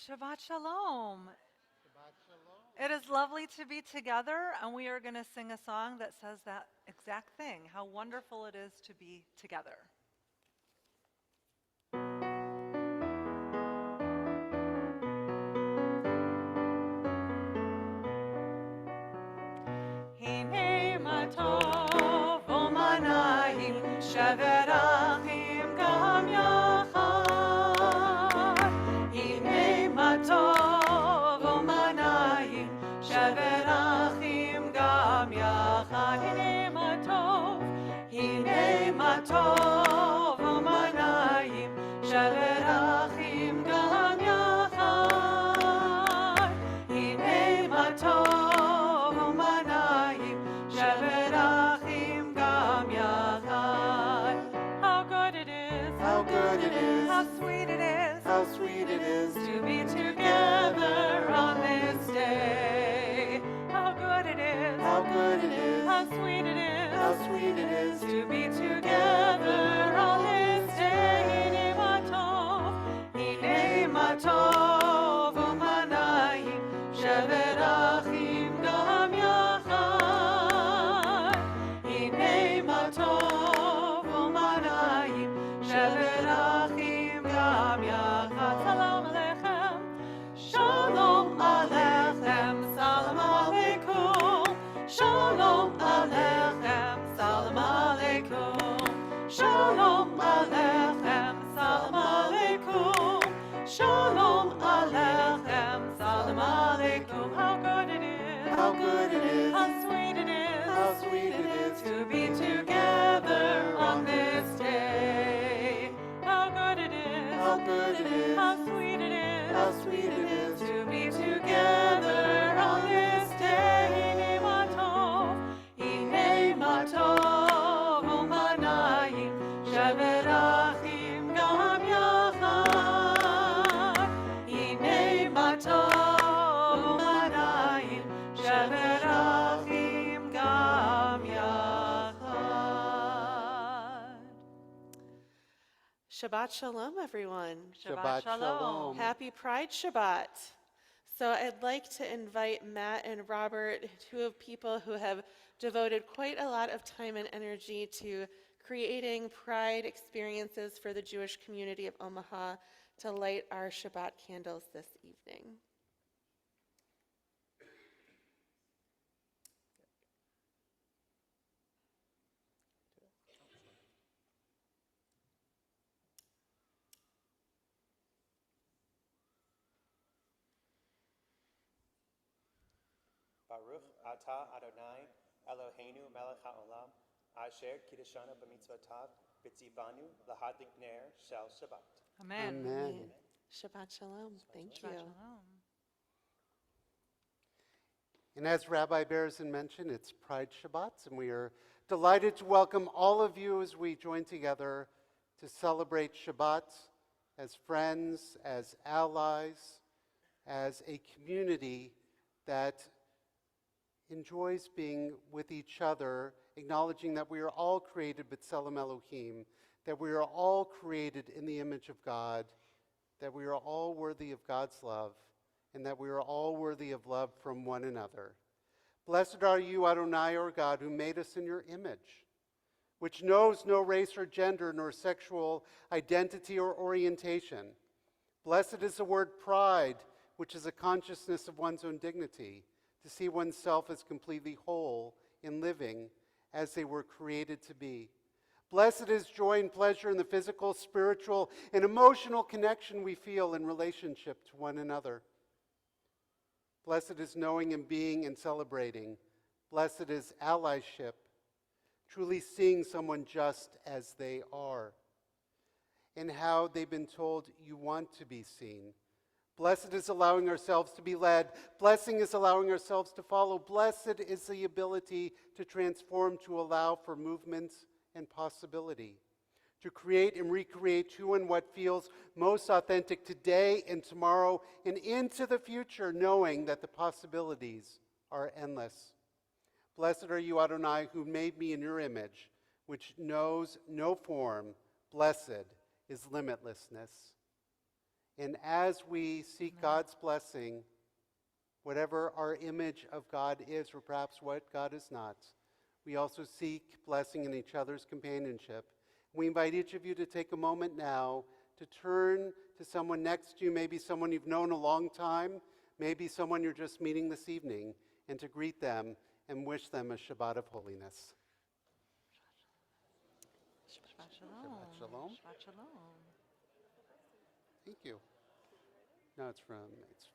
Shabbat Shalom. Shabbat Shalom. It is lovely to be together, and we are going to sing a song that says that exact thing, how wonderful it is to be together. Hine ma tov u'manayim shevet achim gam yachad. Hine ma tov u'manayim shevet achim gam yachad. Hine ma tov u'manayim shevet achim gam yachad. Hine ma tov how sweet it is to be together on this day. How good it is, how sweet it is to be together on this day. Hine ma tov u'manayim shevet achim gam yachad. Hine ma tov u'manayim shevet achim gam yachad. Salam aleichem, shalom aleikum. Shalom aleichem, salam aleikum. Shalom aleichem, salam aleikum. Shalom aleichem, salam aleikum. How good it is, how sweet it is to be together on this day. How good it is, how sweet it is to be together on this day. Hine ma tov u'manayim shevet achim gam yachad. Hine ma tov u'manayim shevet achim gam yachad. Shabbat Shalom, everyone. Shabbat Shalom. Happy Pride Shabbat. So I'd like to invite Matt and Robert, two of people who have devoted quite a lot of time and energy to creating pride experiences for the Jewish community of Omaha, to light our Shabbat candles this evening. Baruch atah Adonai Eloheinu melech haolam asher kiddushanu b'mitzvotav v'tzivanu lahadlik ner shel Shabbat. Amen. Amen. Shabbat Shalom. Thank Shabbat you. Shalom. And as Rabbi Berzin mentioned, it's Pride Shabbat, and we are delighted to welcome all of you as we join together to celebrate Shabbat as friends, as allies, as a community that enjoys being with each other, acknowledging that we are all created b'tselem Elohim, that we are all created in the image of God, that we are all worthy of God's love, and that we are all worthy of love from one another. Blessed are you, Adonai, our God, who made us in your image, which knows no race or gender, nor sexual identity or orientation. Blessed is the word pride, which is a consciousness of one's own dignity, to see oneself as completely whole in living as they were created to be. Blessed is joy and pleasure in the physical, spiritual, and emotional connection we feel in relationship to one another. Blessed is knowing and being and celebrating. Blessed is allyship, truly seeing someone just as they are, and how they've been told you want to be seen. Blessed is allowing ourselves to be led. Blessing is allowing ourselves to follow. Blessed is the ability to transform, to allow for movement and possibility, to create and recreate who and what feels most authentic today and tomorrow and into the future, knowing that the possibilities are endless. Blessed are you, Adonai, who made me in your image, which knows no form. Blessed is limitlessness. And as we seek God's blessing, whatever our image of God is, or perhaps what God is not, we also seek blessing in each other's companionship. We invite each of you to take a moment now to turn to someone next to you, maybe someone you've known a long time, maybe someone you're just meeting this evening, and to greet them and wish them a Shabbat of holiness. Shabbat shalom. Shabbat shalom. Shabbat shalom. Thank you. No, it's from ritual.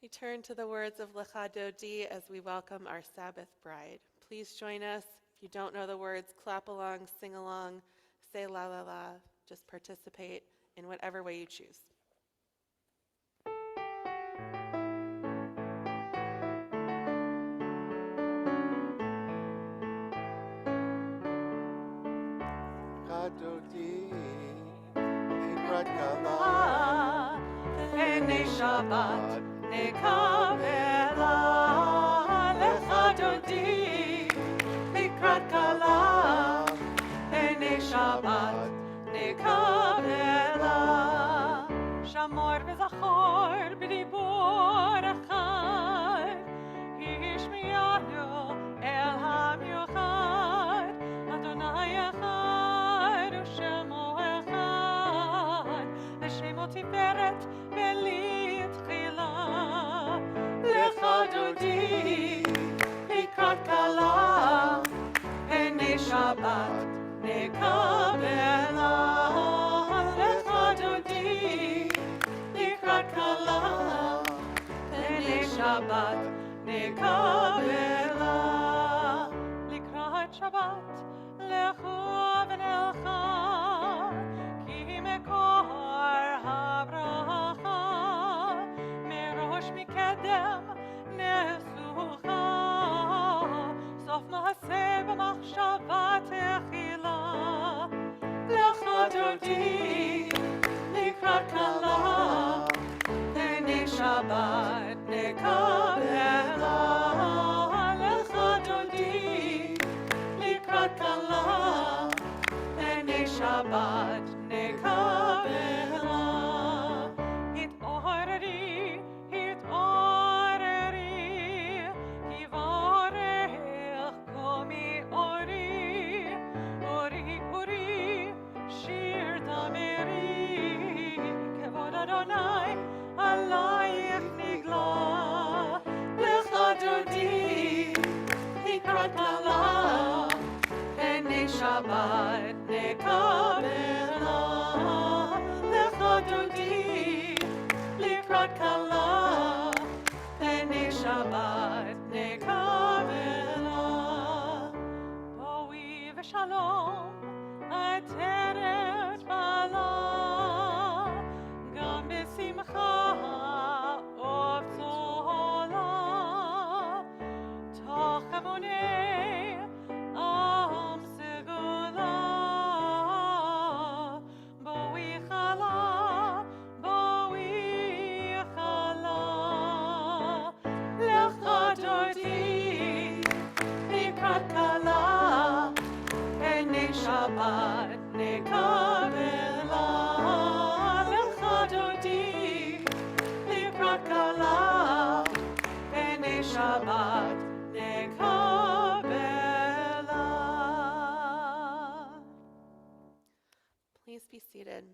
We turn to the words of Lecha Dodi as we welcome our Sabbath bride. Please join us. If you don't know the words, clap along, sing along, say la la la. Just participate in whatever way you choose. Kadoti, Ikrat Kala, Lene Shabbat nekavela lecha dodi likrat kala. Lene Shabbat nekavela shamor v'zachor b'dibur echad hishmiyanu el hamiuchad Adonai echad u'shemo echad l'shemo tiferet v'li tchila lecha dodi likrat kala Pnei Shabbat nekavela lecha dodi likrat kala Pnei Shabbat nekavela likrat Shabbat lechu v'nelcha ki mekor habracha merosh mikedem nesucha sof maaseh b'machshava techila lecha dodi likrat kala Pnei Shabbat nekavela lecha dodi likrat kala Pnei Shabbat nekavela Hit'oreri Kivarech komi ori ori shir tameri Kevod Adonai alayich nigla lecha dodi likrat kala Pnei Shabbat nekavela lecha dodi likrat kala Pnei Shabbat nekavela Boi v'shalom ateret bala Gam b'simcha ובצהלה תוך המוני עם סגולה בואי חלה לך דודי לקראת כלה Pnei Shabbat nekavela lecha dodi likrat kala Pnei Shabbat nekavela. Please be seated.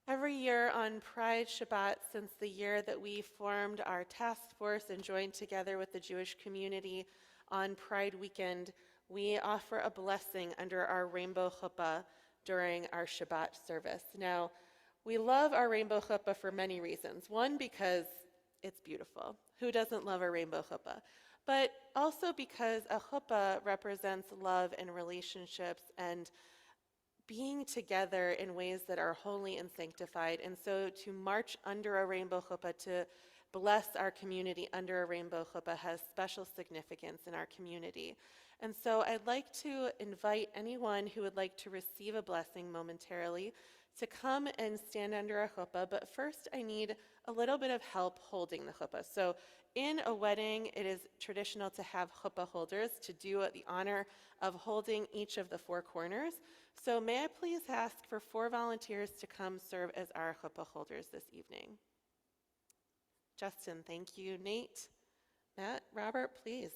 Every year on Pride Shabbat, since the year that we formed our task force and joined together with the Jewish community on Pride Weekend, we offer a blessing under our rainbow chuppah during our Shabbat service. Now, we love our rainbow chuppah for many reasons. One, because it's beautiful. Who doesn't love a rainbow chuppah? But also because a chuppah represents love and relationships and being together in ways that are holy and sanctified. And so to march under a rainbow chuppah, to bless our community under a rainbow chuppah, has special significance in our community. And so I'd like to invite anyone who would like to receive a blessing momentarily to come and stand under a chuppah. But first, I need a little bit of help holding the chuppah. So in a wedding, it is traditional to have chuppah holders to do the honor of holding each of the four corners. So may I please ask for 4 volunteers to come serve as our chuppah holders this evening? Justin, thank you. Nate, Matt, Robert, please.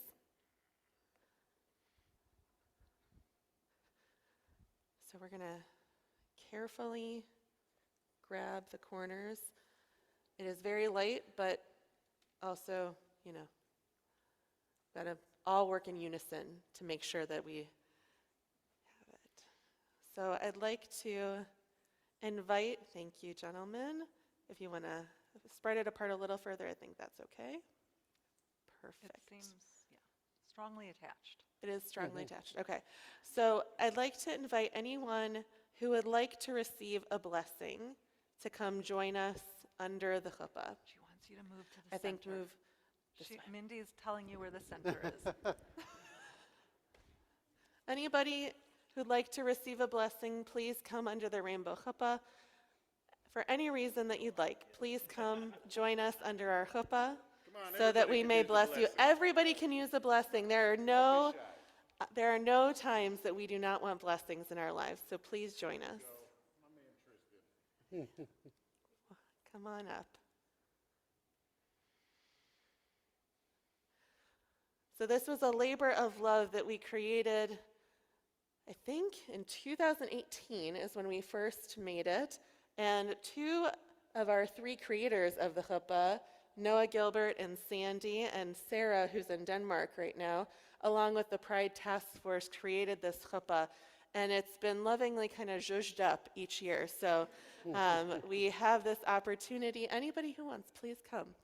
So we're going to carefully grab the corners. It is very light, but also, got to all work in unison to make sure that we have it. So I'd like to invite, thank you, gentlemen. If you want to spread it apart a little further, I think that's okay. Perfect. It seems, strongly attached. It is strongly attached. Okay. So I'd like to invite anyone who would like to receive a blessing to come join us under the chuppah. She wants you to move to the I think center. move this way. Mindy's telling you where the center is. Anybody who'd like to receive a blessing, please come under the rainbow chuppah. For any reason that you'd like, please come join us under our chuppah so that we may bless you. Everybody can use a blessing. There are no times that we do not want blessings in our lives, so please join us. Come on up. So this was a labor of love that we created, I think in 2018 is when we first made it. And 2 of our 3 creators of the chuppah, Noah Gilbert and Sandy, and Sarah, who's in Denmark right now, along with the Pride Task Force, created this chuppah. And it's been lovingly kind of zhuzhed up each year. So we have this opportunity. Anybody who wants, please come.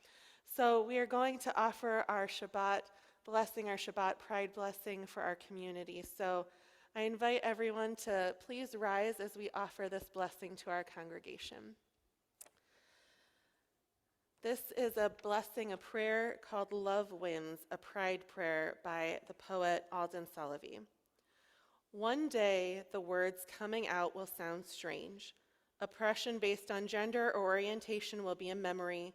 So we are going to offer our Shabbat blessing, our Shabbat Pride blessing for our community. So I invite everyone to please rise as we offer this blessing to our congregation. This is a blessing, a prayer called Love Wins, a pride prayer by the poet Alden Solovey. One day, the words coming out will sound strange. Oppression based on gender or orientation will be a memory,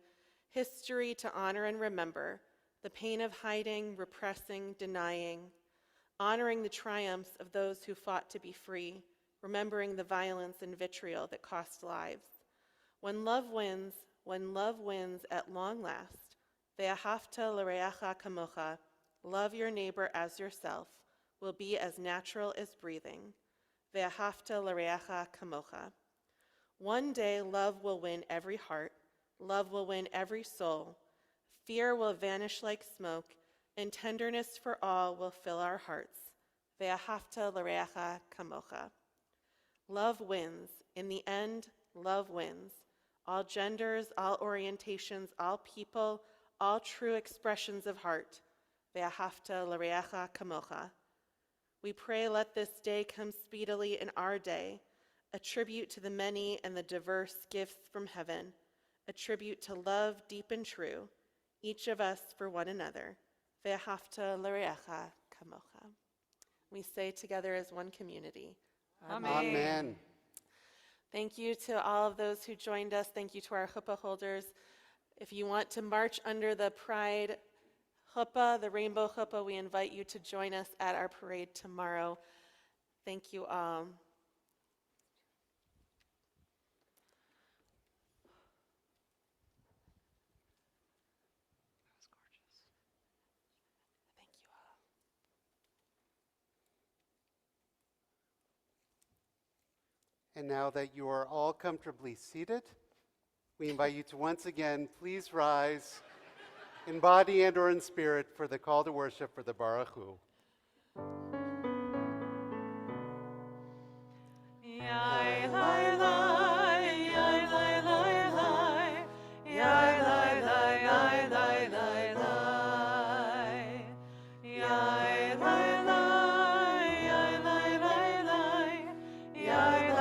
history to honor and remember, the pain of hiding, repressing, denying, honoring the triumphs of those who fought to be free, remembering the violence and vitriol that cost lives. When love wins at long last, ve'ahavta l'reacha kamocha, love your neighbor as yourself, will be as natural as breathing. Ve'ahavta l'reacha kamocha. One day, love will win every heart, love will win every soul, fear will vanish like smoke, and tenderness for all will fill our hearts. Ve'ahavta l'reacha kamocha. Love wins. In the end, love wins. All genders, all orientations, all people, all true expressions of heart. Ve'ahavta l'reacha kamocha. We pray let this day come speedily in our day, a tribute to the many and the diverse gifts from heaven, a tribute to love deep and true, each of us for one another. Ve'ahavta l'reacha kamocha. We say together as one community. Amen. Amen. Thank you to all of those who joined us. Thank you to our chuppah holders. If you want to march under the Pride chuppah, the rainbow chuppah, we invite you to join us at our parade tomorrow. Thank you all. That was gorgeous. Thank you all. And now that you are all comfortably seated, we invite you to once again please rise in body and or in spirit for the call to worship for the Baruch Hu. Yai, lai, lai, yai, lai, lai, lai. Yai, lai, lai, yai, lai, lai, lai. Yai, lai, lai, yai, lai, lai, lai. Yai,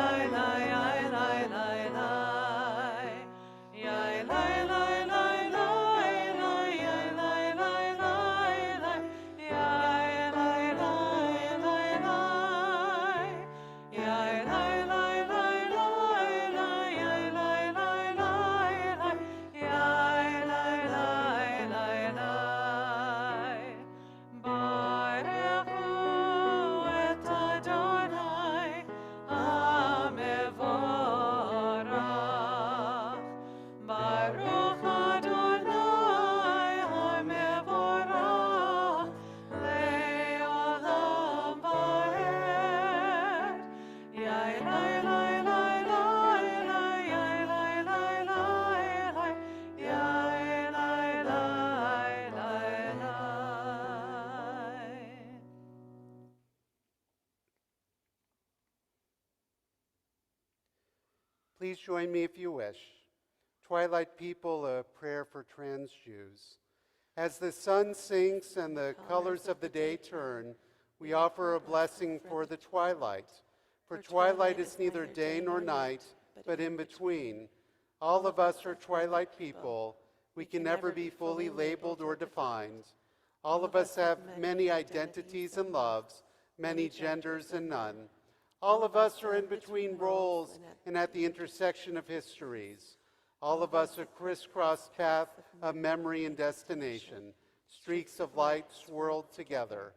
Join me if you wish. Twilight People, a prayer for trans Jews. As the sun sinks and the colors of the day turn, we offer a blessing for the twilight. For twilight is neither day nor night, but in between. All of us are twilight people. We can never be fully labeled or defined. All of us have many identities and loves, many genders and none. All of us are in between roles and at the intersection of histories. All of us a crisscross path of memory and destination, streaks of light swirled together.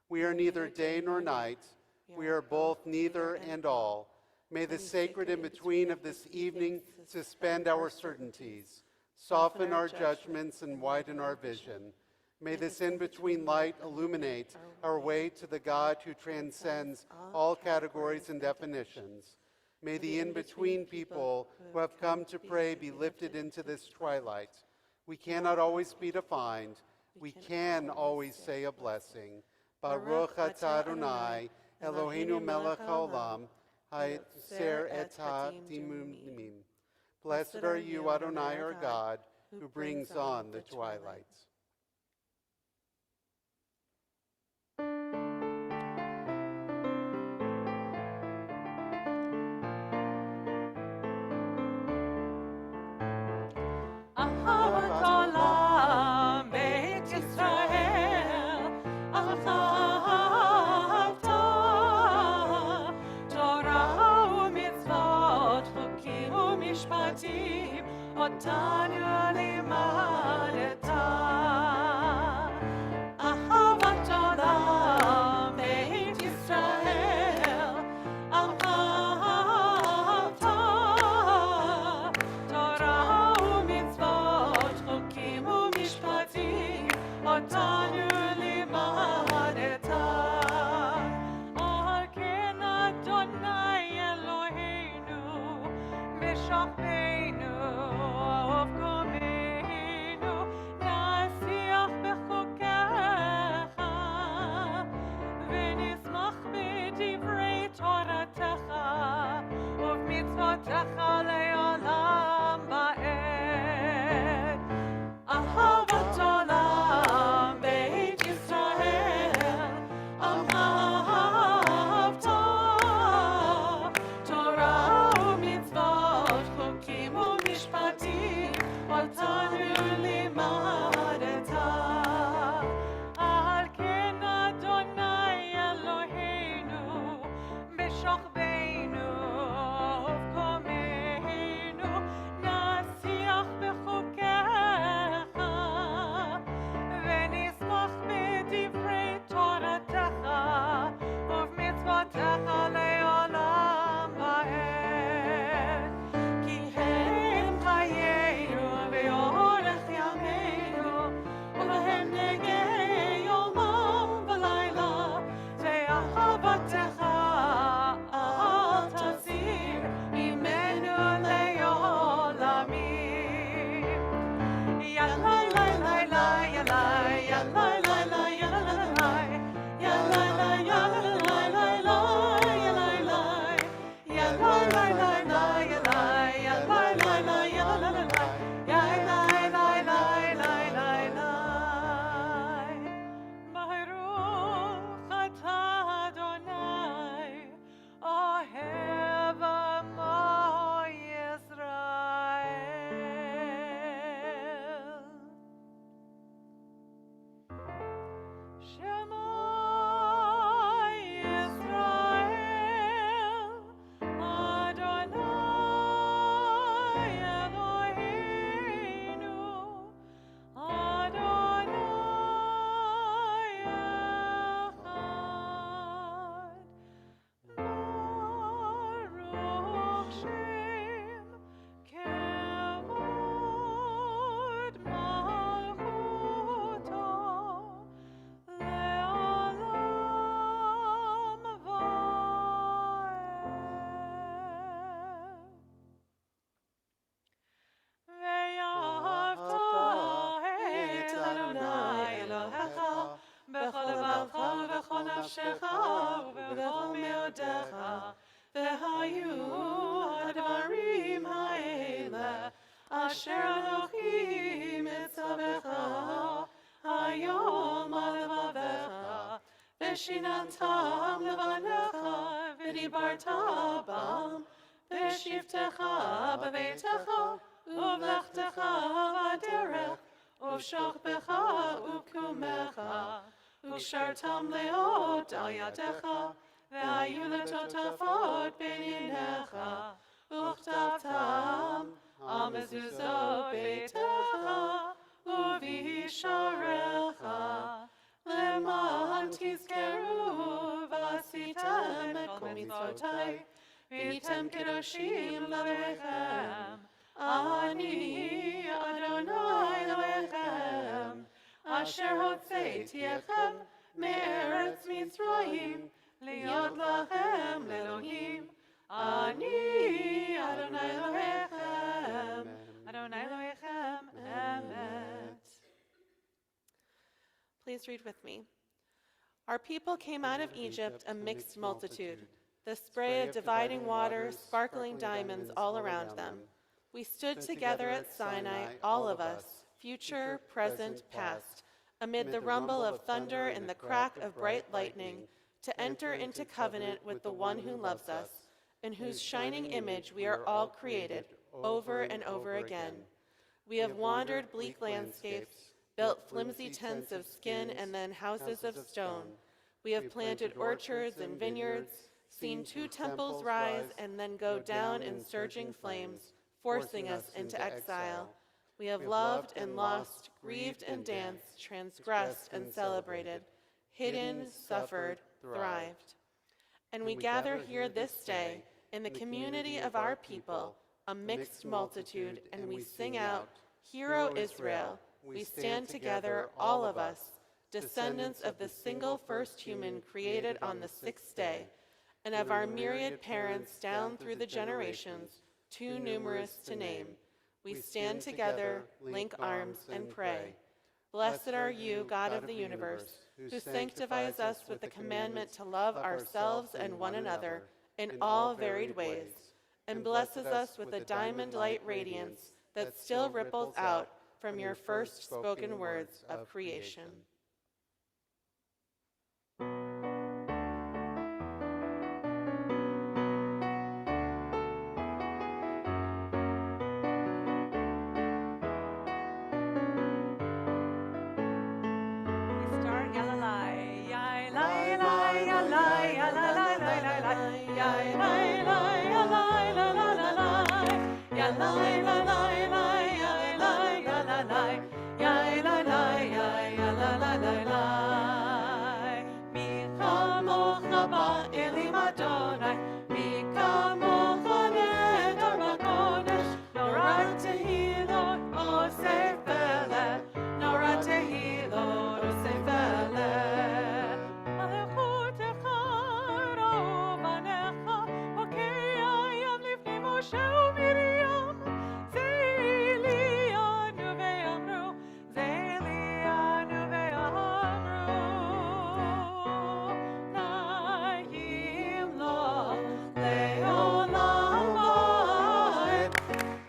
We are neither day nor night. We are both neither and all. May the sacred in-between of this evening suspend our certainties, soften our judgments, and widen our vision. May this in-between light illuminate our way to the God who transcends all categories and definitions. May the in-between people who have come to pray be lifted into this twilight. We cannot always be defined. We can always say a blessing. Baruch atah Adonai, Eloheinu melech haolam, haYotzer et ha'dimim. Blessed are you, Adonai, our God, who brings on the twilight. אהבת עולם, בית ישראל, אהבת תורה ומצוות, חוקים ומשפטים, אותנו לימדת. אהבת עולם, בית ישראל, אהבת תורה ומצוות, חוקים ומשפטים, אותנו לימדת. על כן אדוני אלוהינו, משפטנו, אהוב קומנו, נעשה Asher Anochi mitzavecha hayom alevavecha v'shinantam levanecha v'dibarta bam v'shivtecha b'veitecha uvlechtecha v'derech uv'shachbecha u'kumecha ושרתם לאות על ידיך, והיו לטוטפות בעיניך, וכתבתם על מזוזות ביתך ובשעריך, למען תזכרו ועשיתם את כל מצוותיי, והייתם קדושים לבריכם. אני אדוני אלוהיכם, אשר הוצאתי אתכם מארץ מצרים, להיות לכם לאלוהים. אני אדוני אלוהיכם, אדוני אלוהיכם אמת. Please read with me. Our people came out of Egypt a mixed multitude, the spray of dividing water, sparkling diamonds all around them. We stood together at Sinai, all of us, future, present, past, amid the rumble of thunder and the crack of bright lightning, to enter into covenant with the one who loves us, in whose shining image we are all created, over and over again. We have wandered bleak landscapes, built flimsy tents of skin and then houses of stone. We have planted orchards and vineyards, seen two temples rise and then go down in surging flames, forcing us into exile. We have loved and lost, grieved and danced, transgressed and celebrated, hidden, suffered, thrived. And we gather here this day in the community of our people, a mixed multitude, and we sing out, "Hear, O Israel, we stand together, all of us, descendants of the single first human created on the sixth day, and of our myriad parents down through the generations, too numerous to name. We stand together, link arms, and pray. Blessed are you, God of the universe, who sanctifies us with the commandment to love ourselves and one another in all varied ways, and blesses us with a diamond-light radiance that still ripples out from your first spoken words of creation." We start yalalai, yai, lai, yalai, yalalai, lai, lai, lai, yai, lai, lai, yalai, la, la, la, lai, yalai, la, lai, lai, yai, lai, yalalai, yai, lai, lai, yai, yala, lai, lai, lai. Mi chamocha ba'elim Adonai, mi chamocha nedar b'kodesh, nora tehilot oseh feleh, nora tehilot oseh feleh. Malechutecha rovanecha, hokei hayam lifnei Moshe u'Miriam, ze'elianu ve'amru, ze'elianu ve'amru, na'im lo le'olam va'ed,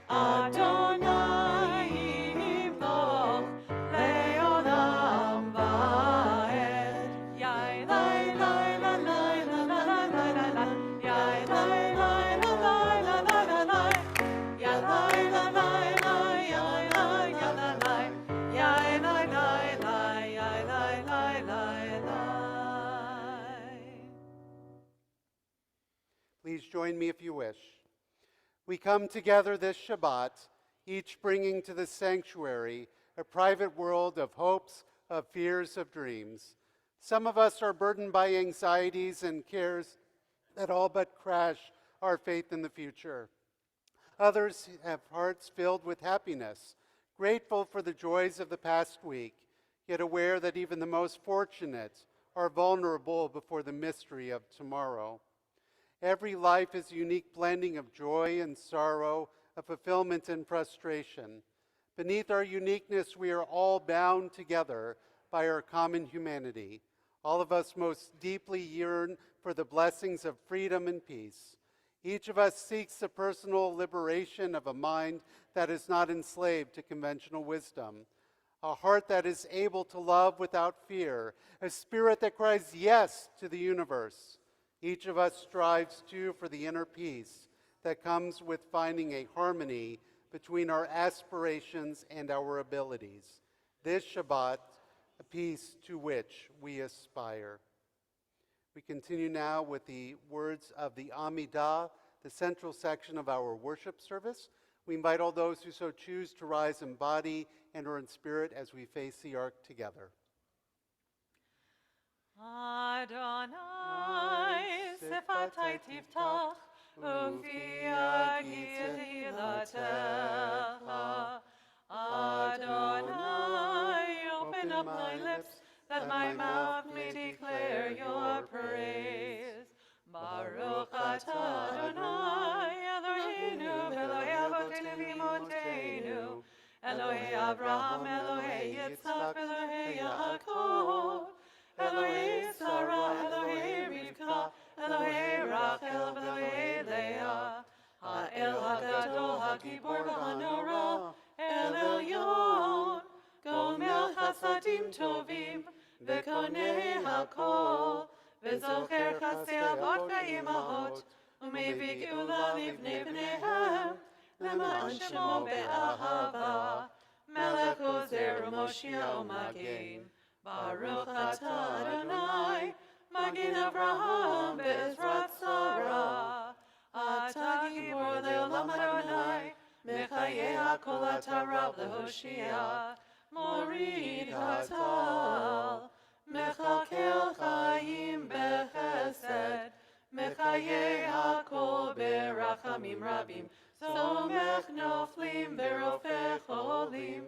Adonai yimloch le'olam va'ed. Yai, lai, lai, la, lai, la, la, la, la, la, la. Yai, lai, lai, la, lai, la, la, la, la. Yai, lai, la, lai, lai, yai, lai, ya, la, lai. Yai, lai, lai, lai, yai, lai, lai, lai, lai. Please join me if you wish. We come together this Shabbat, each bringing to the sanctuary a private world of hopes, of fears, of dreams. Some of us are burdened by anxieties and cares that all but crash our faith in the future. Others have hearts filled with happiness, grateful for the joys of the past week, yet aware that even the most fortunate are vulnerable before the mystery of tomorrow. Every life is a unique blending of joy and sorrow, of fulfillment and frustration. Beneath our uniqueness, we are all bound together by our common humanity. All of us most deeply yearn for the blessings of freedom and peace. Each of us seeks the personal liberation of a mind that is not enslaved to conventional wisdom, a heart that is able to love without fear, a spirit that cries yes to the universe. Each of us strives too for the inner peace that comes with finding a harmony between our aspirations and our abilities. This Shabbat, a peace to which we aspire. We continue now with the words of the Amidah, the central section of our worship service. We invite all those who so choose to rise in body and or in spirit as we face the ark together. Adonai, Sefatai Tiftach, Ufi Agid Hilatecha. Adonai, open up my lips, that my mouth may declare your praise. Baruch atah Adonai, Eloheinu, Elohei Avotenu v'Imotenu, Elohei Avraham, Elohei Yitzchak, Elohei Yaakov, Elohei Sarah, Elohei Rivka, Elohei Rachel, Elohei Leah, Ha'el HaGadol, HaGibor v'Hanora, El Elyon, Gomel Chasadim Tovim, V'konei HaKol, V'zocher Chasei Avot Ve'imahot, U'mevik Geula Livnei Bneihem, Leman Shemo Be'ahava, Melech Ozer U'Moshia U'Magen, Baruch atah Adonai, Magen Avraham Be'ezrat Sarah, Atah Gibor Le'olam Adonai, Mechayeh HaKol atah Rav Lehoshia, Morid Hatal, Mechakel Chaim Bechesed, Mechayeh HaKol Berachamim Rabim, Somech Noflim Berofech Cholim,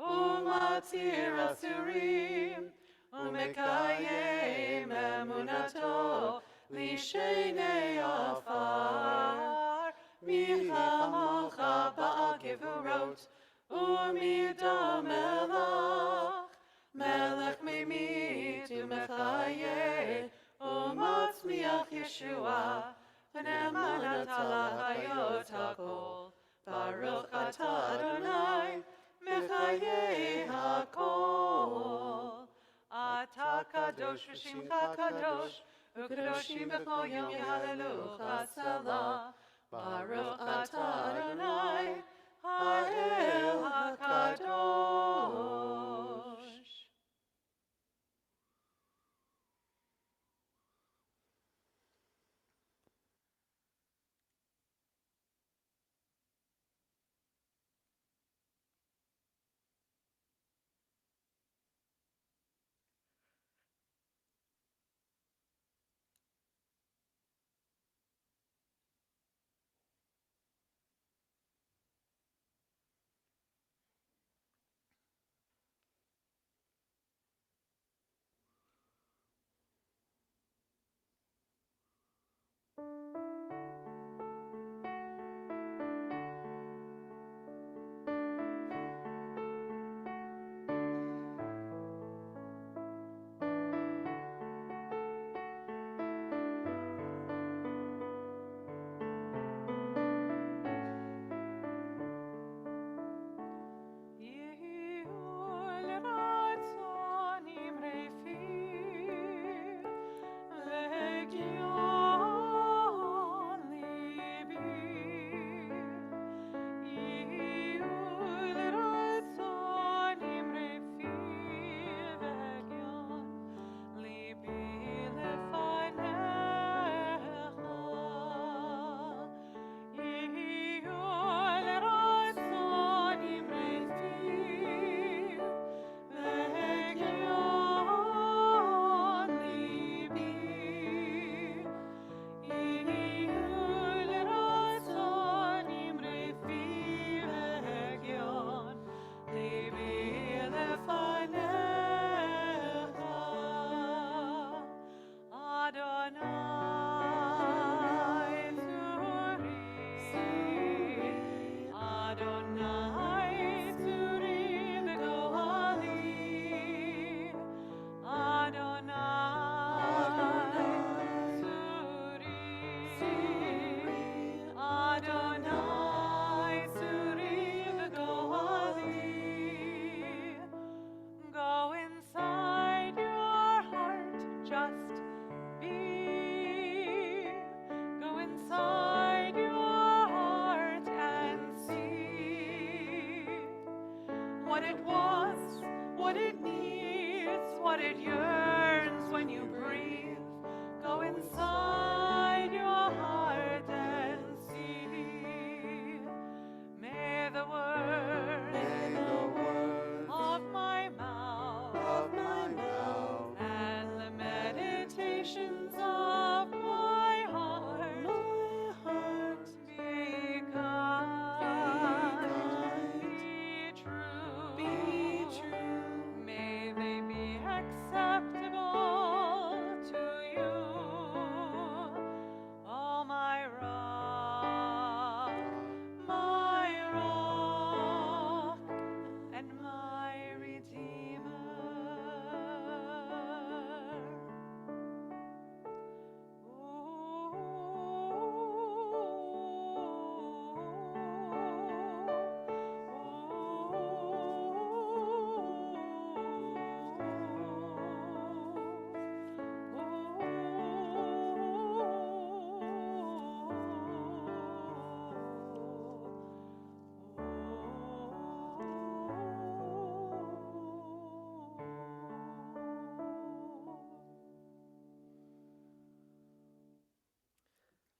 Umatzir Asurim, Umekayem Emunato, Lishenei Afar, Michamocha Ba'al Gevurot, Umidam Melech, Melech Mimit Umechayeh, Umatzmiach Yeshua, V'ne'emanat ala hayot hakol, Baruch atah Adonai, Mechayeh HaKol. Atah kadosh v'shimcha kadosh, u'kadoshim b'chol yom yehalelucha selah. Baruch atah Adonai, Ha'el HaKadosh. what it wants, what it needs, what it yearns when you breathe. Go inside your heart and see. May the words of my mouth and the meditations of my heart be kind, be true. May they be acceptable to you, oh my rock and my redeemer.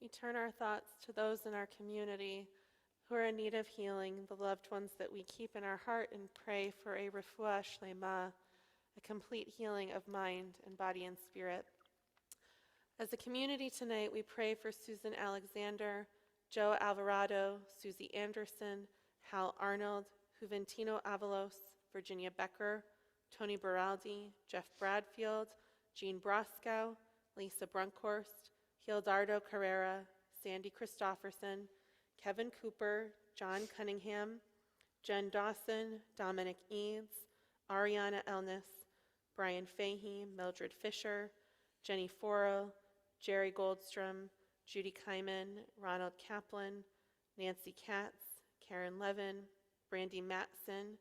We turn our thoughts to those in our community who are in need of healing, the loved ones that we keep in our heart, and pray for a refuah shlema, a complete healing of mind and body and spirit. As a community tonight, we pray for Susan Alexander, Joe Alvarado, Susie Anderson, Hal Arnold, Juventino Avalos, Virginia Becker, Tony Baraldi, Jeff Bradfield, Jean Broscow, Lisa Brunkhorst, Hildardo Carrera, Sandy Christofferson, Kevin Cooper, John Cunningham, Jen Dawson, Dominic Eads, Ariana Elnis, Brian Fahey, Mildred Fisher, Jenny Foro, Jerry Goldstrom, Judy Kyman, Ronald Kaplan, Nancy Katz, Karen Levin, Brandy Matson,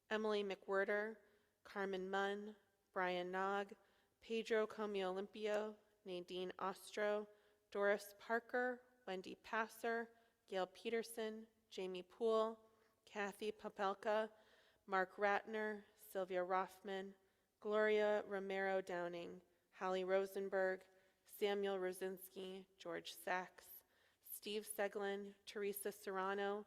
Emily McWhirter, Carmen Munn, Brian Nog, Pedro Comio Olimpio, Nadine Ostro, Doris Parker, Wendy Passer, Gail Peterson, Jamie Poole, Kathy Popelka, Mark Ratner, Sylvia Rothman, Gloria Romero Downing, Hallie Rosenberg, Samuel Rosinski, George Sachs, Steve Seglin, Teresa Serrano,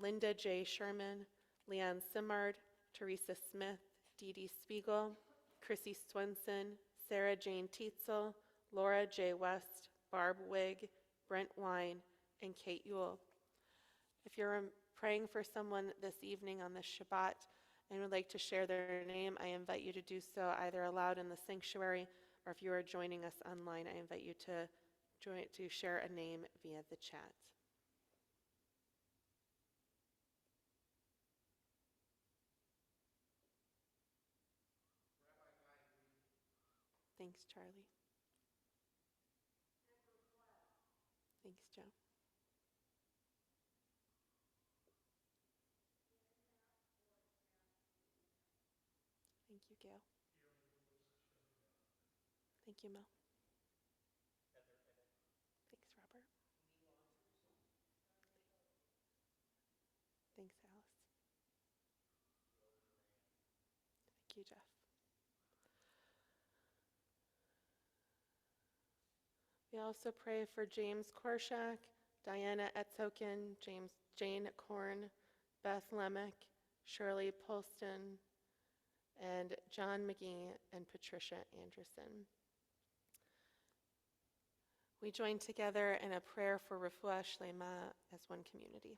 Linda J. Sherman, Leanne Simard, Teresa Smith, Dee Dee Spiegel, Chrissy Swenson, Sarah Jane Tietzel, Laura J. West, Barb Wigg, Brent Wine, and Kate Ewell. If you're praying for someone this evening on this Shabbat and would like to share their name, I invite you to do so either aloud in the sanctuary, or if you are joining us online, I invite you to share a name via the chat. Thanks, Charlie. Thanks, Joe. Thank you, Gail. Thank you, Mel. Thanks, Robert. Thanks, Alice. Thank you, Jeff. We also pray for James Korshak, Diana Etzokin, Jane Korn, Beth Lemick, Shirley Polston, and John McGee and Patricia Anderson. We join together in a prayer for refuah shlema as one community.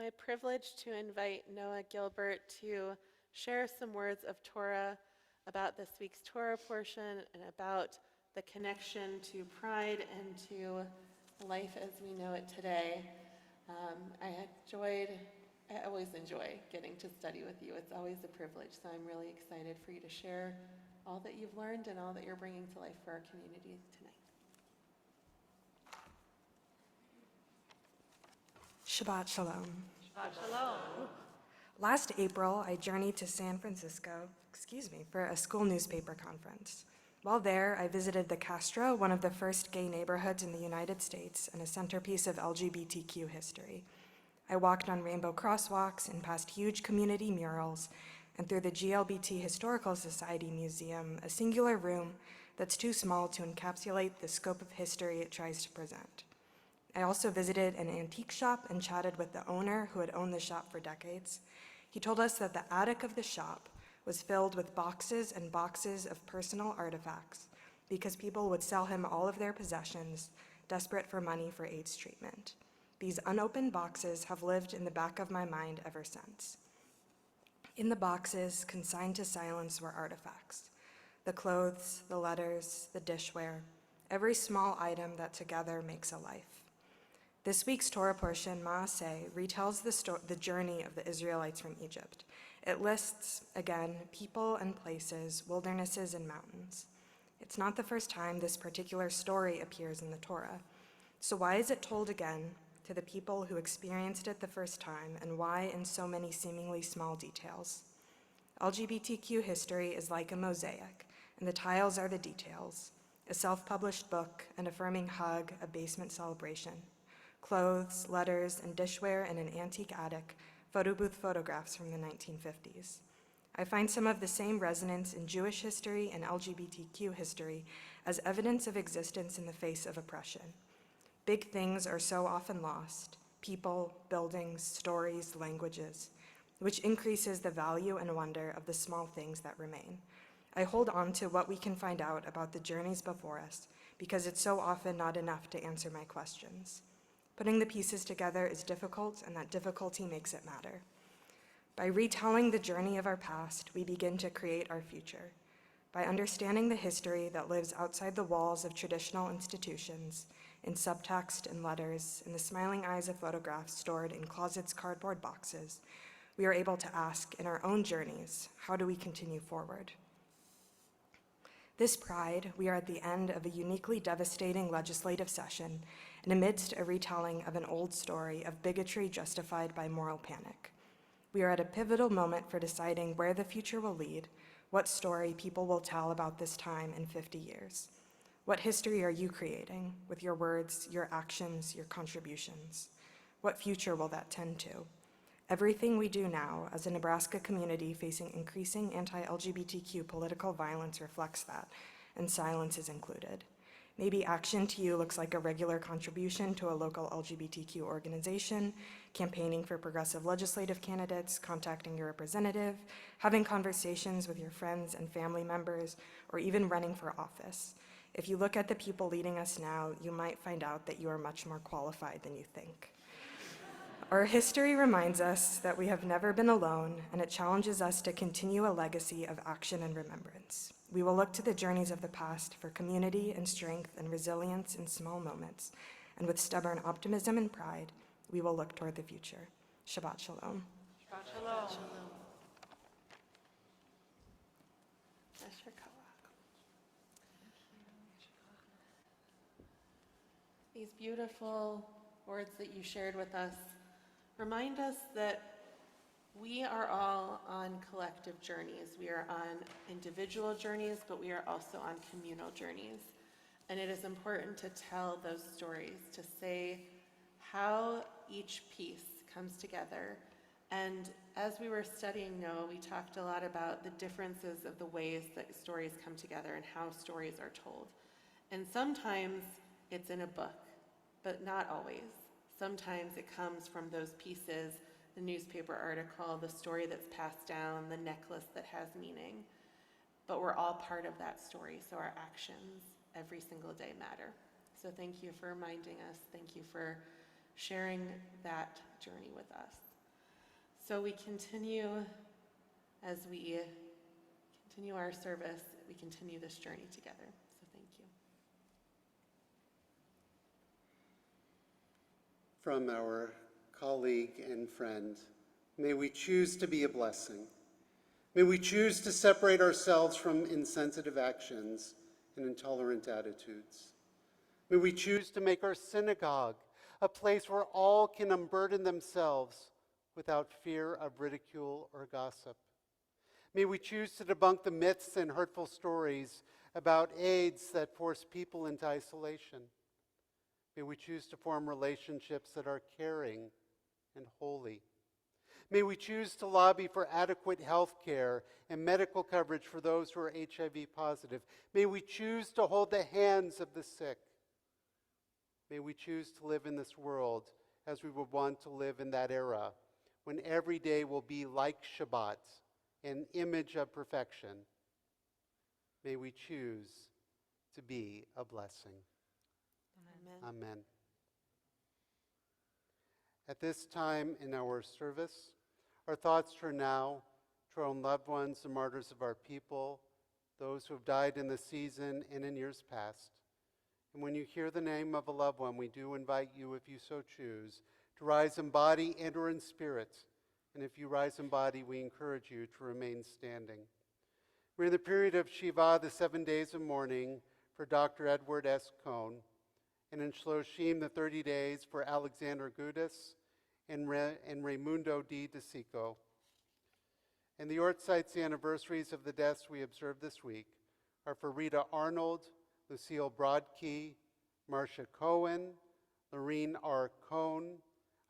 my privilege to invite Noah Gilbert to share some words of Torah about this week's Torah portion and about the connection to pride and to life as we know it today. I always enjoy getting to study with you. It's always a privilege, so I'm really excited for you to share all that you've learned and all that you're bringing to life for our community tonight. Shabbat Shalom. Shalom. Last April, I journeyed to San Francisco, for a school newspaper conference. While there, I visited the Castro, one of the first gay neighborhoods in the United States and a centerpiece of LGBTQ history. I walked on rainbow crosswalks and past huge community murals and through the GLBT Historical Society Museum, a singular room that's too small to encapsulate the scope of history it tries to present. I also visited an antique shop and chatted with the owner who had owned the shop for decades. He told us that the attic of the shop was filled with boxes and boxes of personal artifacts because people would sell him all of their possessions, desperate for money for AIDS treatment. These unopened boxes have lived in the back of my mind ever since. In the boxes, consigned to silence, were artifacts: the clothes, the letters, the dishware, every small item that together makes a life. This week's Torah portion, Maaseh, retells the journey of the Israelites from Egypt. It lists, again, people and places, wildernesses and mountains. It's not the first time this particular story appears in the Torah. So why is it told again to the people who experienced it the first time, and why in so many seemingly small details? LGBTQ history is like a mosaic, and the tiles are the details: a self-published book, an affirming hug, a basement celebration, clothes, letters, and dishware in an antique attic, photo booth photographs from the 1950s. I find some of the same resonance in Jewish history and LGBTQ history as evidence of existence in the face of oppression. Big things are so often lost: people, buildings, stories, languages, which increases the value and wonder of the small things that remain. I hold on to what we can find out about the journeys before us because it's so often not enough to answer my questions. Putting the pieces together is difficult, and that difficulty makes it matter. By retelling the journey of our past, we begin to create our future. By understanding the history that lives outside the walls of traditional institutions, in subtext and letters, in the smiling eyes of photographs stored in closets' cardboard boxes, we are able to ask in our own journeys, how do we continue forward? This Pride, we are at the end of a uniquely devastating legislative session and amidst a retelling of an old story of bigotry justified by moral panic. We are at a pivotal moment for deciding where the future will lead, what story people will tell about this time in 50 years. What history are you creating with your words, your actions, your contributions? What future will that tend to? Everything we do now as a Nebraska community facing increasing anti-LGBTQ political violence reflects that, and silence is included. Maybe action to you looks like a regular contribution to a local LGBTQ organization, campaigning for progressive legislative candidates, contacting your representative, having conversations with your friends and family members, or even running for office. If you look at the people leading us now, you might find out that you are much more qualified than you think. Our history reminds us that we have never been alone, and it challenges us to continue a legacy of action and remembrance. We will look to the journeys of the past for community and strength and resilience in small moments, and with stubborn optimism and pride, we will look toward the future. Shabbat Shalom. Shabbat shalom. Asher Kawak. These beautiful words that you shared with us remind us that we are all on collective journeys. We are on individual journeys, but we are also on communal journeys. And it is important to tell those stories, to say how each piece comes together. And as we were studying Noah, we talked a lot about the differences of the ways that stories come together and how stories are told. And sometimes it's in a book, but not always. Sometimes it comes from those pieces, the newspaper article, the story that's passed down, the necklace that has meaning. But we're all part of that story, so our actions every single day matter. So thank you for reminding us. Thank you for sharing that journey with us. So we continue, as we continue our service, we continue this journey together. So thank you. From our colleague and friend, may we choose to be a blessing. May we choose to separate ourselves from insensitive actions and intolerant attitudes. May we choose to make our synagogue a place where all can unburden themselves without fear of ridicule or gossip. May we choose to debunk the myths and hurtful stories about AIDS that force people into isolation. May we choose to form relationships that are caring and holy. May we choose to lobby for adequate health care and medical coverage for those who are HIV positive. May we choose to hold the hands of the sick. May we choose to live in this world as we would want to live in that era, when every day will be like Shabbat, an image of perfection. May we choose to be a blessing. Amen. Amen. At this time in our service, our thoughts turn now to our own loved ones, the martyrs of our people, those who have died in the season and in years past. And when you hear the name of a loved one, we do invite you, if you so choose, to rise in body and or in spirit. And if you rise in body, we encourage you to remain standing. We're in the period of Shiva, the 7 days of mourning, for Dr. Edward S. Cohn, and in Shloshim, the 30 days for Alexander Gudis and Raimundo D. DeSico. And the Ortsites anniversaries of the deaths we observe this week are for Rita Arnold, Lucille Broadkey, Marcia Cohen, Lorene R. Cohn,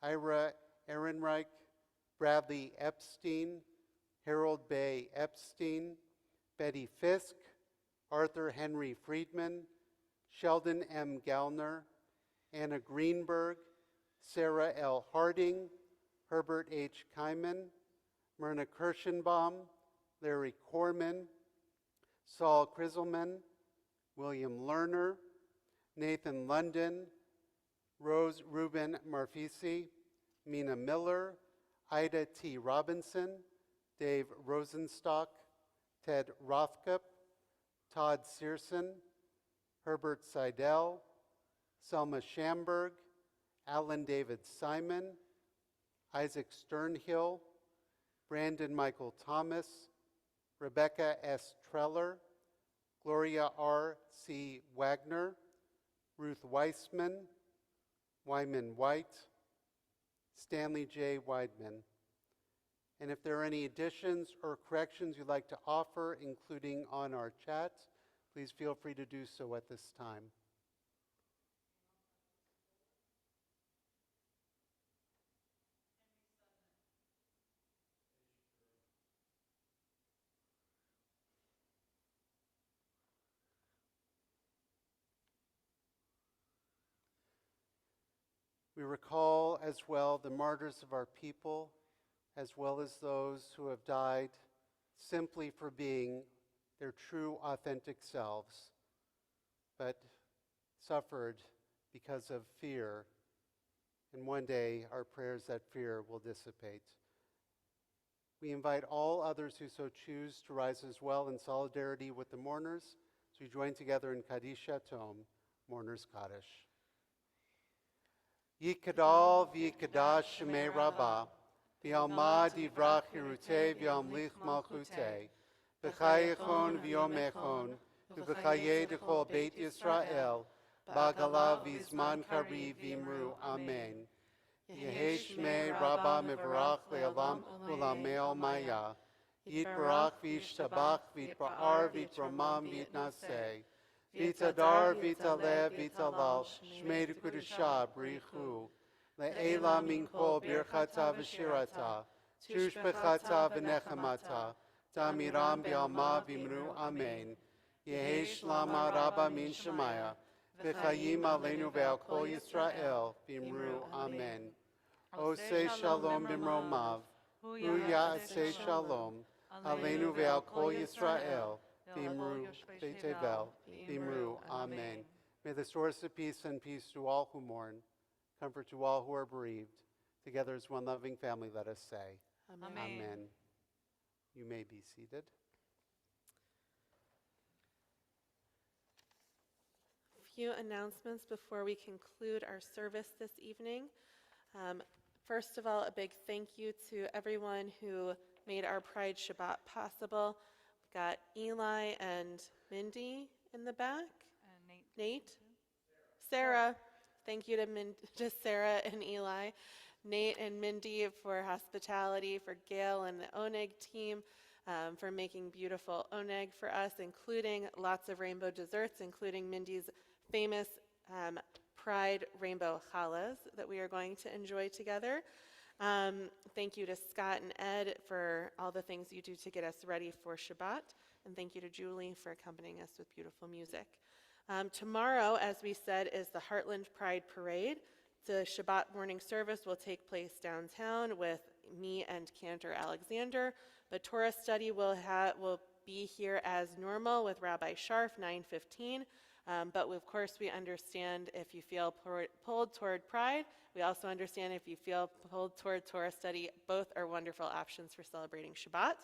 Ira Ehrenreich, Bradley Epstein, Harold Bay Epstein, Betty Fisk, Arthur Henry Friedman, Sheldon M. Gallner, Anna Greenberg, Sarah L. Harding, Herbert H. Kyman, Myrna Kirschenbaum, Larry Corman, Saul Kriselman, William Lerner, Nathan London, Rose Ruben Marfisi, Mina Miller, Ida T. Robinson, Dave Rosenstock, Ted Rothkup, Todd Searson, Herbert Seidel, Selma Schamberg, Alan David Simon, Isaac Sternhill, Brandon Michael Thomas, Rebecca S. Treller, Gloria R. C. Wagner, Ruth Weissman, Wyman White, Stanley J. Weidman. And if there are any additions or corrections you'd like to offer, including on our chat, please feel free to do so at this time. We recall as well the martyrs of our people, as well as those who have died simply for being their true, authentic selves, but suffered because of fear. And one day, our prayers that fear will dissipate. We invite all others who so choose to rise as well in solidarity with the mourners, as we join together in Kaddish Yatom, Mourners Kaddish. Yikadal v'yikadash shemei Rabbah, v'yalma divrach hirutei v'yamlich malchutei, v'chayechon v'yomechon, v'chayei d'chol Beit Yisrael, b'agala v'zman kariv v'imru, Amen. Yehi shmei Rabbah mevarach le'olam u'lamei maya, yitbarach v'yishtabach v'yitba'ar v'yitramam v'yitnaseh, Vitadar, Vitalev, Vitalal, Shmei Kudusha, Brichu, Le'ela Minkol, Birchata V'shirata, Tushbechata V'nechamata, Tamiram Bialma Vimru, Amen. Yehesh Lama Rabba Min Shemaya, V'chayim Aleinu Ve'al Kol Yisrael, Vimru, Amen. Oseh Shalom Bimromav, Hu Ya'aseh Shalom, Aleinu Ve'al Kol Yisrael, Vimru, Tevel, Vimru, Amen. May the source of peace and peace to all who mourn, comfort to all who are bereaved. Together as one loving family, let us say, Amen. Amen. Amen. You may be seated. Few announcements before we conclude our service this evening. First of all, a big thank you to everyone who made our Pride Shabbat possible. We've got Eli and Mindy in the back. And Nate? Sarah. Thank you to Sarah and Eli. Nate and Mindy for hospitality, for Gail and the Oneg team for making beautiful oneg for us, including lots of rainbow desserts, including Mindy's famous Pride Rainbow Challahs that we are going to enjoy together. Thank you to Scott and Ed for all the things you do to get us ready for Shabbat. And thank you to Julie for accompanying us with beautiful music. Tomorrow, as we said, is the Heartland Pride Parade. The Shabbat morning service will take place downtown with me and Cantor Alexander. The Torah study will be here as normal with Rabbi Sharf, 9:15. But of course, we understand if you feel pulled toward Pride. We also understand if you feel pulled toward Torah study. Both are wonderful options for celebrating Shabbat.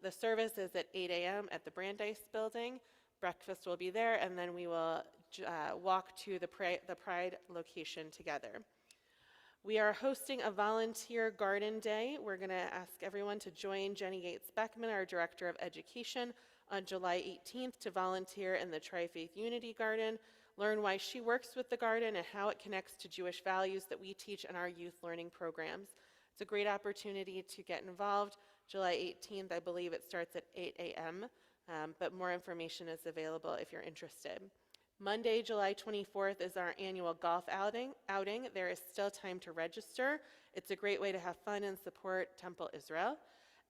The service is at 8 a.m. at the Brandeis building. Breakfast will be there, and then we will walk to the Pride location together. We are hosting a volunteer garden day. We're going to ask everyone to join Jenny Gates Beckman, our Director of Education, on July 18th to volunteer in the Tri-Faith Unity Garden, learn why she works with the garden and how it connects to Jewish values that we teach in our youth learning programs. It's a great opportunity to get involved. July 18th, I believe it starts at 8 a.m., but more information is available if you're interested. Monday, July 24th is our annual golf outing. There is still time to register. It's a great way to have fun and support Temple Israel.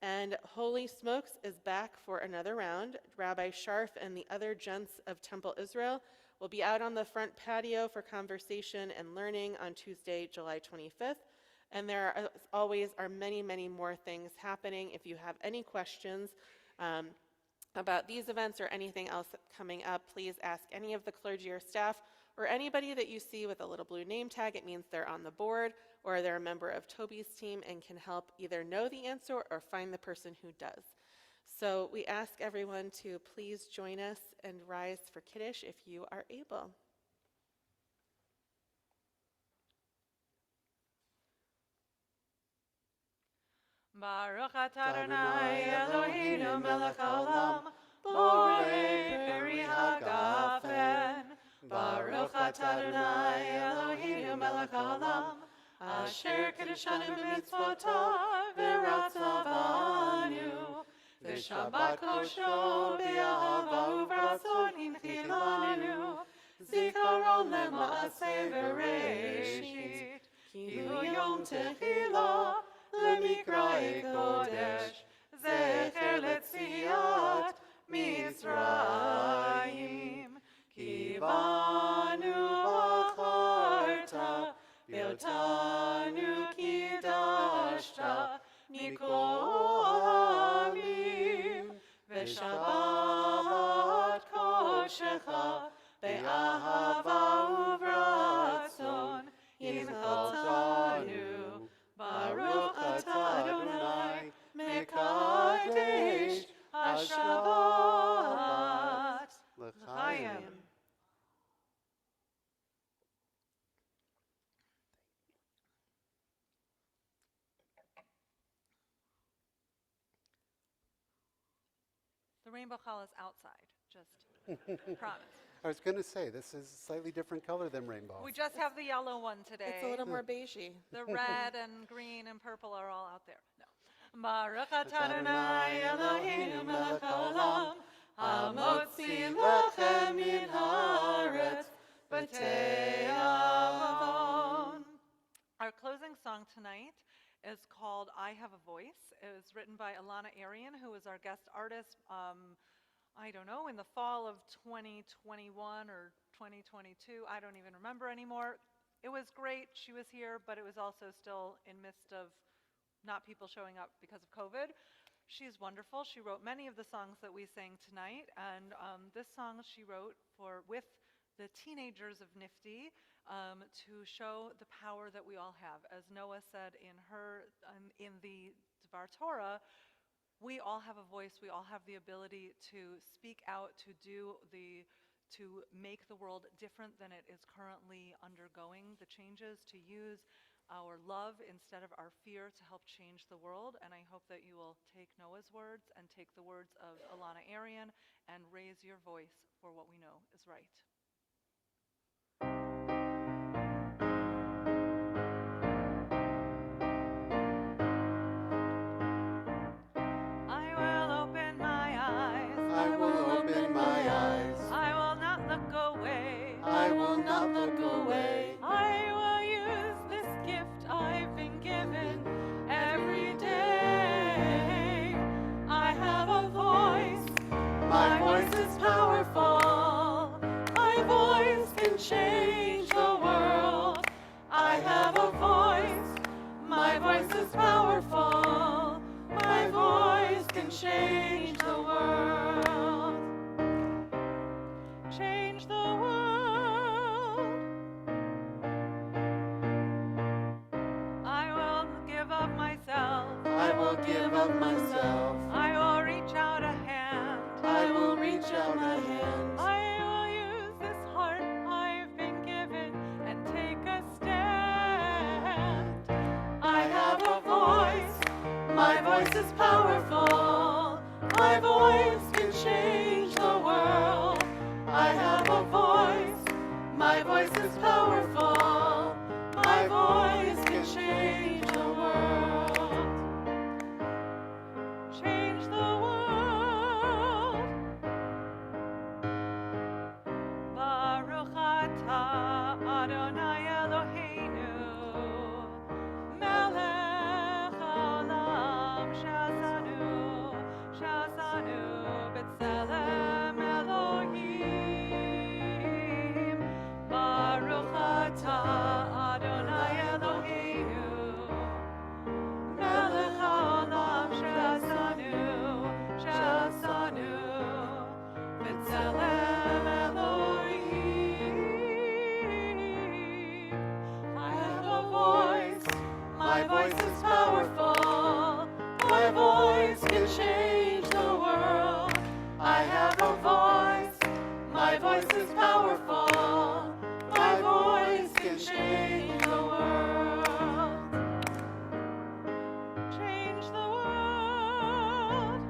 And Holy Smokes is back for another round. Rabbi Sharf and the other gents of Temple Israel will be out on the front patio for conversation and learning on Tuesday, July 25th. And there are, as always, are many, many more things happening. If you have any questions about these events or anything else coming up, please ask any of the clergy or staff or anybody that you see with a little blue name tag. It means they're on the board or they're a member of Toby's team and can help either know the answer or find the person who does. So we ask everyone to please join us and rise for Kiddush if you are able. Baruch atah Adonai Eloheinu melech haolam, borei peri hagafen. Baruch atah Adonai Eloheinu melech haolam, asher kiddushanu b'mitzvotav v'ratzavanu. V'shabbat kosho b'ahava u'v'ratzon hinchilanu, zikaron lema'aseh v'reishit, ki hu yom tehillah, למקראי קודש, זכר לציאת מצרים. כי בנו בחרת, ואותנו קידשת, מכל העמים. ושבת קודשך, באהבה וברצון, הנחלתנו. Baruch atah Adonai, mekadesh ha-Shabbat. L'chaim. The rainbow challah is outside, just promise. I was going to say, this is a slightly different color than rainbow. We just have the yellow one today. It's a little more beigey. The red and green and purple are all out there. No. Baruch atah Adonai Eloheinu melech haolam, hamotzi lechem min haaretz b'tei avon. Our closing song tonight is called I Have a Voice. It was written by Alana Arian, who was our guest artist, I don't know, in the fall of 2021 or 2022. I don't even remember anymore. It was great. She was here, but it was also still in midst of not people showing up because of COVID. She's wonderful. She wrote many of the songs that we sang tonight, and this song she wrote with the teenagers of Nifty to show the power that we all have. As Noah said in the Dvar Torah, we all have a voice. We all have the ability to speak out, to make the world different than it is currently undergoing, the changes, to use our love instead of our fear to help change the world. And I hope that you will take Noah's words and take the words of Alana Arian and raise your voice for what we know is right. I will open my eyes. I will open my eyes. I will not look away. I will not look away. I will use this gift I've been given every day. I have a voice. My voice is powerful. My voice can change the world. I have a voice. My voice is powerful. My voice can change the world. Change the world. I will give of myself. I will give of myself. I will reach out a hand. I will reach out a hand. I will use this heart I've been given and take a stand. I have a voice. My voice is powerful. My voice can change the world. I have a voice. My voice is powerful. My voice can change the world. Change the world. Baruch atah Adonai Eloheinu, melech haolam shazanu b'tzelem Elohim. Baruch atah Adonai Eloheinu, melech haolam shazanu b'tzelem Elohim. I have a voice. My voice is powerful. My voice can change the world. I have a voice. My voice is powerful. My voice can change the world. Change the world.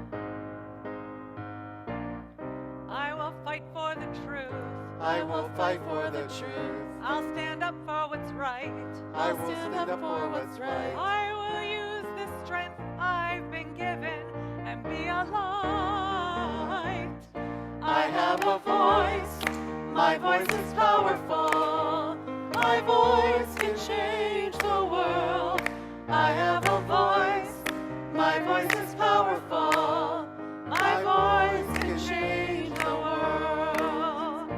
I will fight for the truth. I will fight for the truth. I'll stand up for what's right. I will stand up for what's right. I will use the strength I've been given and be a light. I have a voice. My voice is powerful. My voice can change the world. I have a voice. My voice is powerful. My voice can change the world.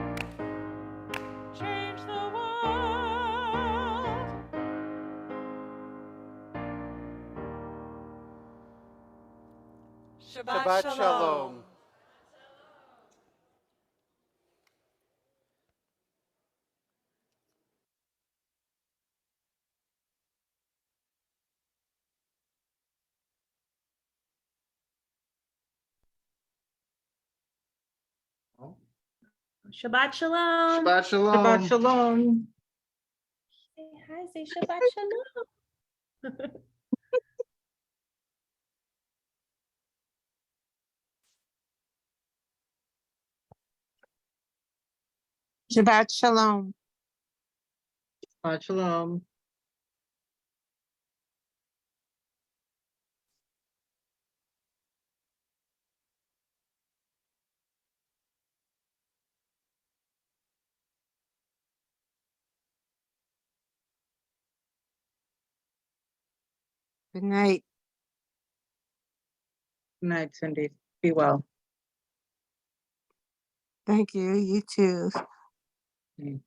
Change the world. Shabbat Shalom. Shabbat Shalom. Shabbat Shalom. Shabbat Shalom. Say hi, say Shabbat Shalom. Shabbat Shalom. Shabbat Shalom. Good night. Good night, Cindy. Be well. Thank you. You too. Mm.